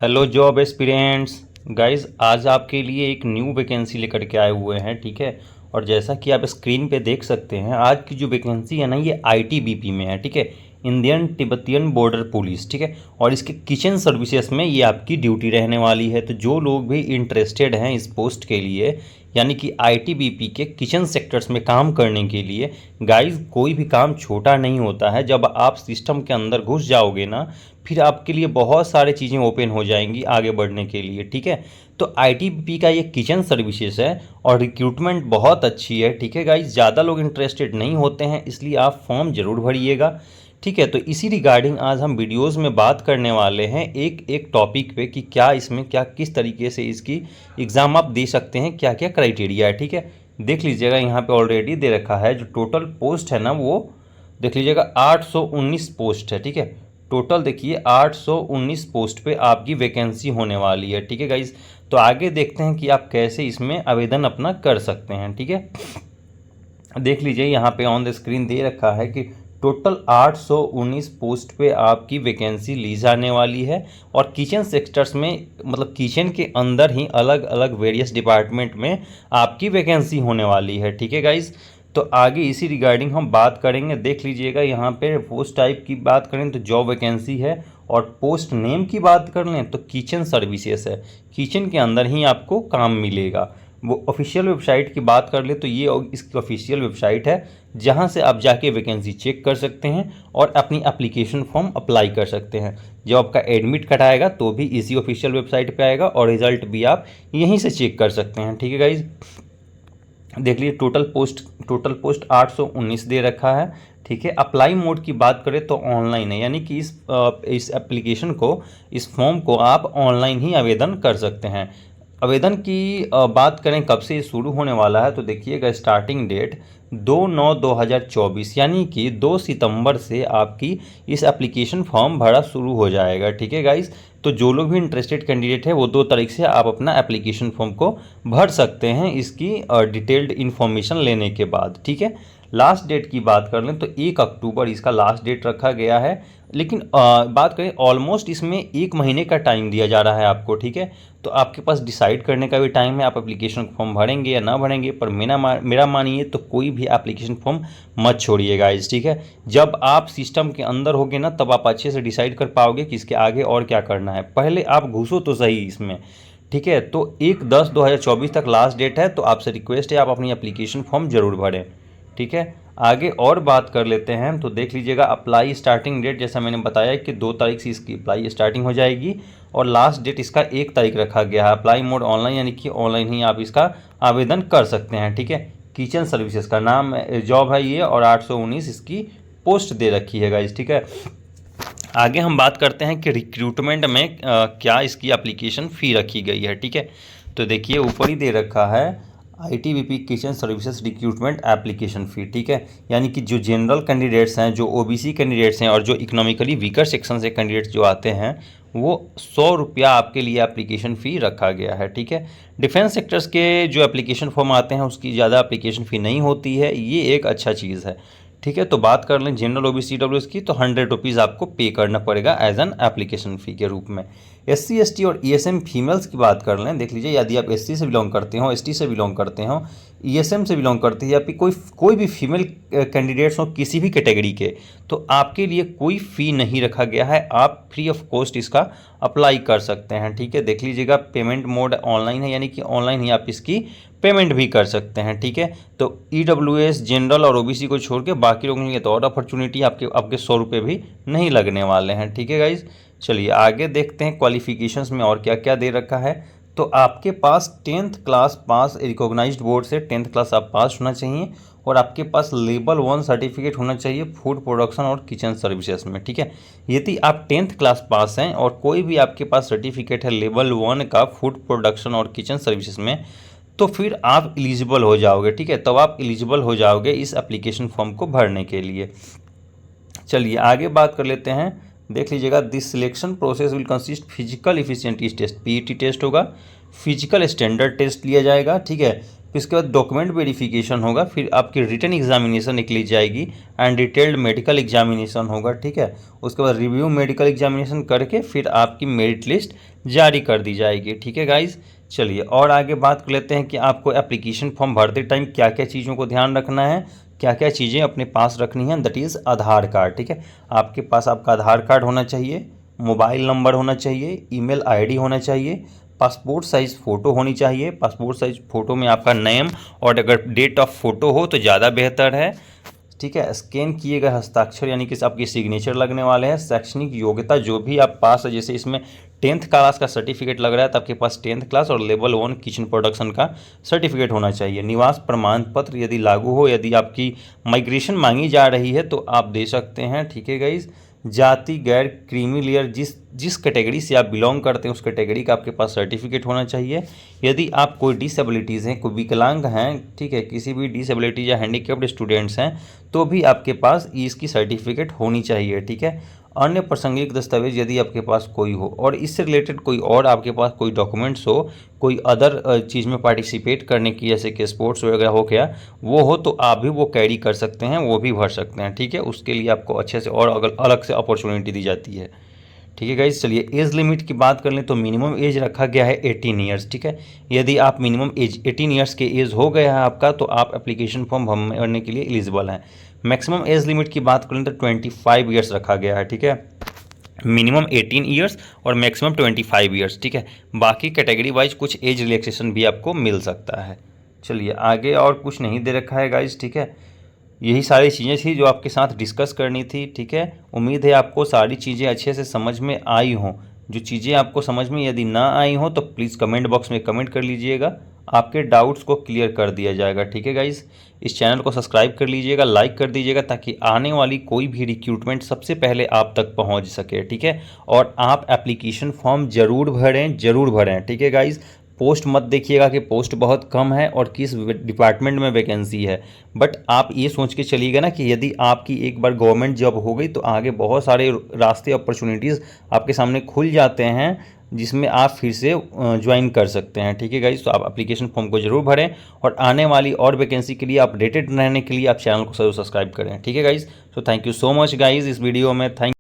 Hello job aspirants guys, आज आपके लिए एक न्यू वैकेंसी लेकर के आए हुए हैं। ठीक है, और जैसा कि आप स्क्रीन पे देख सकते हैं, आज की जो वैकेंसी है ना, ये आईटीबीपी में है। ठीक है, इंडियन तिब्बतियन बॉर्डर पुलिस। ठीक है, और इसके किचन सर्विसेज में ये आपकी ड्यूटी रहने वाली है। तो जो लोग भी इंटरेस्टेड हैं इस पोस्ट के लिए, यानी कि आईटीबीपी के किचन सेक्टर्स में काम करने के लिए, गाइस कोई भी काम छोटा नहीं होता है। जब आप सिस्टम के अंदर घुस जाओगे ना, फिर आपके लिए बहुत सारी चीज़ें ओपन हो जाएंगी आगे बढ़ने के लिए। ठीक है, तो आईटीबीपी का ये किचन सर्विसेज है और रिक्रूटमेंट बहुत अच्छी है। ठीक है गाइस, ज़्यादा लोग इंटरेस्टेड नहीं होते हैं, इसलिए आप फॉर्म ज़रूर भरिएगा। ठीक है, तो इसी रिगार्डिंग आज हम वीडियोस में बात करने वाले हैं एक एक टॉपिक पे कि क्या इसमें क्या किस तरीके से इसकी एग्ज़ाम आप दे सकते हैं, क्या क्या क्राइटेरिया है। ठीक है, देख लीजिएगा यहाँ पे ऑलरेडी दे रखा है। जो टोटल पोस्ट है ना, वो देख लीजिएगा 819 पोस्ट है। ठीक है, टोटल देखिए 819 पोस्ट पे आपकी वैकेंसी होने वाली है। ठीक है गाइज, तो आगे देखते हैं कि आप कैसे इसमें आवेदन अपना कर सकते हैं। ठीक है, देख लीजिए यहाँ पे ऑन द स्क्रीन दे रखा है कि टोटल 819 पोस्ट पे आपकी वैकेंसी ली जाने वाली है। और किचन सेक्टर्स में, मतलब किचन के अंदर ही अलग अलग वेरियस डिपार्टमेंट में आपकी वैकेंसी होने वाली है। ठीक है गाइज, तो आगे इसी रिगार्डिंग हम बात करेंगे। देख लीजिएगा यहाँ पे पोस्ट टाइप की बात करें तो जॉब वैकेंसी है, और पोस्ट नेम की बात कर लें तो किचन सर्विसेज है। किचन के अंदर ही आपको काम मिलेगा। वो ऑफिशियल वेबसाइट की बात कर ले तो ये इसकी ऑफिशियल वेबसाइट है, जहां से आप जाके वैकेंसी चेक कर सकते हैं और अपनी एप्लीकेशन फॉर्म अप्लाई कर सकते हैं। जब आपका एडमिट कार्ड आएगा तो भी इसी ऑफिशियल वेबसाइट पे आएगा, और रिजल्ट भी आप यहीं से चेक कर सकते हैं। ठीक है गाइज, देख लीजिए टोटल पोस्ट 819 दे रखा है। ठीक है, अप्लाई मोड की बात करें तो ऑनलाइन है, यानी कि इस एप्लीकेशन को, इस फॉर्म को आप ऑनलाइन ही आवेदन कर सकते हैं। आवेदन की बात करें कब से शुरू होने वाला है, तो देखिएगा स्टार्टिंग डेट 2/9/2024, यानी कि 2 सितंबर से आपकी इस एप्लीकेशन फॉर्म भरा शुरू हो जाएगा। ठीक है गाइस, तो जो लोग भी इंटरेस्टेड कैंडिडेट है वो 2 तारीख से आप अपना एप्लीकेशन फॉर्म को भर सकते हैं, इसकी डिटेल्ड इन्फॉर्मेशन लेने के बाद। ठीक है, लास्ट डेट की बात कर लें तो 1 अक्टूबर इसका लास्ट डेट रखा गया है। लेकिन बात करें ऑलमोस्ट इसमें 1 महीने का टाइम दिया जा रहा है आपको। ठीक है, तो आपके पास डिसाइड करने का भी टाइम है, आप एप्लीकेशन फॉर्म भरेंगे या ना भरेंगे। पर मेरा मानिए तो कोई भी एप्लीकेशन फॉर्म मत छोड़िएगा इस। ठीक है, जब आप सिस्टम के अंदर होगे ना, तब आप अच्छे से डिसाइड कर पाओगे कि इसके आगे और क्या करना है। पहले आप घुसो तो सही इसमें। ठीक है, तो 1/10/2024 तक लास्ट डेट है, तो आपसे रिक्वेस्ट है आप अपनी एप्लीकेशन फॉर्म जरूर भरें। ठीक है, आगे और बात कर लेते हैं। तो देख लीजिएगा अप्लाई स्टार्टिंग डेट, जैसा मैंने बताया कि 2 तारीख से इसकी अप्लाई स्टार्टिंग हो जाएगी, और लास्ट डेट इसका 1 तारीख रखा गया है। अप्लाई मोड ऑनलाइन, यानी कि ऑनलाइन ही आप इसका आवेदन कर सकते हैं। ठीक है, किचन सर्विसेज का नाम जॉब है ये, और 819 इसकी पोस्ट दे रखी है गाइस। ठीक है, आगे हम बात करते हैं कि रिक्रूटमेंट में क्या इसकी एप्लीकेशन फ़ी रखी गई है। ठीक है, तो देखिए ऊपर ही दे रखा है ITBP kitchen services recruitment application fee. ठीक है, यानी कि जो जनरल कैंडिडेट्स हैं, जो ओबीसी कैंडिडेट्स हैं, और जो इकोनॉमिकली वीकर सेक्शन से कैंडिडेट्स जो आते हैं, वो 100 रुपया आपके लिए एप्लीकेशन फ़ी रखा गया है। ठीक है, डिफेंस सेक्टर्स के जो एप्लीकेशन फॉर्म आते हैं उसकी ज़्यादा एप्लीकेशन फ़ी नहीं होती है, ये एक अच्छा चीज़ है। ठीक है, तो बात कर लें जनरल ओबीसी डब्ल्यूएस की, तो 100 रुपीज़ आपको पे करना पड़ेगा एज एन एप्लीकेशन फ़ी के रूप में। एससी एसटी और ईएसएम फीमेल्स की बात कर लें, देख लीजिए यदि आप एससी से बिलोंग करते हो, एसटी से बिलोंग करते हो, ईएसएम से बिलोंग करते हैं, या फिर कोई भी फीमेल कैंडिडेट्स हो किसी भी कैटेगरी के, तो आपके लिए कोई फ़ी नहीं रखा गया है, आप फ्री ऑफ कॉस्ट इसका अप्लाई कर सकते हैं। ठीक है, देख लीजिएगा पेमेंट मोड ऑनलाइन है, यानी कि ऑनलाइन ही आप इसकी पेमेंट भी कर सकते हैं। ठीक है, तो ईडब्ल्यूएस जनरल और ओबीसी को छोड़ के बाकी लोगों के लिए तो और अपॉर्चुनिटी आपके 100 रुपये भी नहीं लगने वाले हैं। ठीक है गाइज, चलिए आगे देखते हैं क्वालिफिकेशंस में और क्या क्या दे रखा है। तो आपके पास 10th class pass, recognised board से 10th क्लास आप पास होना चाहिए, और आपके पास लेवल 1 सर्टिफिकेट होना चाहिए फूड प्रोडक्शन और किचन सर्विसेज में। ठीक है, यदि आप 10th क्लास पास हैं और कोई भी आपके पास सर्टिफिकेट है लेवल 1 का फूड प्रोडक्शन और किचन सर्विसेज में, तो फिर आप एलिजिबल हो जाओगे। ठीक है, तब आप एलिजिबल हो जाओगे इस एप्लीकेशन फॉर्म को भरने के लिए। चलिए आगे बात कर लेते हैं। देख लीजिएगा this selection process will consist physical efficiency test, PET test होगा, फिजिकल स्टैंडर्ड टेस्ट लिया जाएगा। ठीक है, फिर इसके बाद डॉक्यूमेंट वेरिफिकेशन होगा, फिर आपकी रिटन एग्जामिनेशन निकली जाएगी एंड डिटेल्ड मेडिकल एग्जामिनेशन होगा, ठीक है। उसके बाद रिव्यू मेडिकल एग्जामिनेशन करके फिर आपकी मेरिट लिस्ट जारी कर दी जाएगी, ठीक है गाइज। चलिए और आगे बात कर लेते हैं कि आपको एप्लीकेशन फॉर्म भरते टाइम क्या क्या चीज़ों को ध्यान रखना है, क्या क्या चीज़ें अपने पास रखनी है। दैट इज़ आधार कार्ड, ठीक है। आपके पास आपका आधार कार्ड होना चाहिए, मोबाइल नंबर होना चाहिए, ईमेल आईडी होना चाहिए, पासपोर्ट साइज़ फ़ोटो होनी चाहिए। पासपोर्ट साइज़ फ़ोटो में आपका नेम और अगर डेट ऑफ फ़ोटो हो तो ज़्यादा बेहतर है, ठीक है। स्कैन किए गए हस्ताक्षर यानी कि आपकी सिग्नेचर लगने वाले हैं। शैक्षणिक योग्यता जो भी आप पास है, जैसे इसमें 10th क्लास का सर्टिफिकेट लग रहा है तो आपके पास 10th क्लास और लेवल 1 किचन प्रोडक्शन का सर्टिफिकेट होना चाहिए। निवास प्रमाण पत्र यदि लागू हो, यदि आपकी माइग्रेशन मांगी जा रही है तो आप दे सकते हैं, ठीक है गाइज। जाति गैर क्रीमी लेयर, जिस कैटेगरी से आप बिलोंग करते हैं उस कैटेगरी का आपके पास सर्टिफिकेट होना चाहिए। यदि आप कोई डिसेबिलिटीज़ हैं, कोई विकलांग हैं, ठीक है, किसी भी डिसेबिलिटी या हैंडीकेप्ड स्टूडेंट्स हैं तो भी आपके पास इसकी सर्टिफिकेट होनी चाहिए, ठीक है। अन्य प्रासंगिक दस्तावेज यदि आपके पास कोई हो और इससे रिलेटेड कोई और आपके पास कोई डॉक्यूमेंट्स हो, कोई अदर चीज़ में पार्टिसिपेट करने की, जैसे कि स्पोर्ट्स वगैरह हो गया, वो हो तो आप भी वो कैरी कर सकते हैं, वो भी भर सकते हैं, ठीक है। उसके लिए आपको अच्छे से और अलग से अपॉर्चुनिटी दी जाती है, ठीक है गाइज। चलिए एज लिमिट की बात कर लें तो मिनिमम एज रखा गया है 18 ईयर्स, ठीक है। यदि आप मिनिमम एज 18 ईयर्स के एज हो गया है आपका तो आप एप्लीकेशन फॉर्म भरने के लिए एलिजिबल हैं। मैक्सिमम एज लिमिट की बात करें तो 25 ईयर्स रखा गया है, ठीक है। मिनिमम 18 ईयर्स और मैक्सिमम 25 ईयर्स, ठीक है। बाकी कैटेगरी वाइज कुछ एज रिलैक्सेशन भी आपको मिल सकता है। चलिए आगे और कुछ नहीं दे रखा है गाइज, ठीक है। यही सारी चीज़ें थी जो आपके साथ डिस्कस करनी थी, ठीक है। उम्मीद है आपको सारी चीज़ें अच्छे से समझ में आई हों। जो चीज़ें आपको समझ में यदि ना आई हों तो प्लीज़ कमेंट बॉक्स में कमेंट कर लीजिएगा, आपके डाउट्स को क्लियर कर दिया जाएगा, ठीक है गाइज़। इस चैनल को सब्सक्राइब कर लीजिएगा, लाइक कर दीजिएगा ताकि आने वाली कोई भी रिक्रूटमेंट सबसे पहले आप तक पहुंच सके, ठीक है। और आप एप्लीकेशन फॉर्म ज़रूर भरें, ठीक है गाइज़। पोस्ट मत देखिएगा कि पोस्ट बहुत कम है और किस डिपार्टमेंट में वैकेंसी है, बट आप ये सोच के चलिएगा ना कि यदि आपकी एक बार गवर्नमेंट जॉब हो गई तो आगे बहुत सारे रास्ते अपॉर्चुनिटीज़ आपके सामने खुल जाते हैं जिसमें आप फिर से ज्वाइन कर सकते हैं, ठीक है गाइज। तो आप एप्लीकेशन फॉर्म को जरूर भरें और आने वाली और वैकेंसी के लिए अपडेटेड रहने के लिए आप चैनल को जरूर सब्सक्राइब करें, ठीक है गाइज। तो thank you so much guys इस वीडियो में, थैंक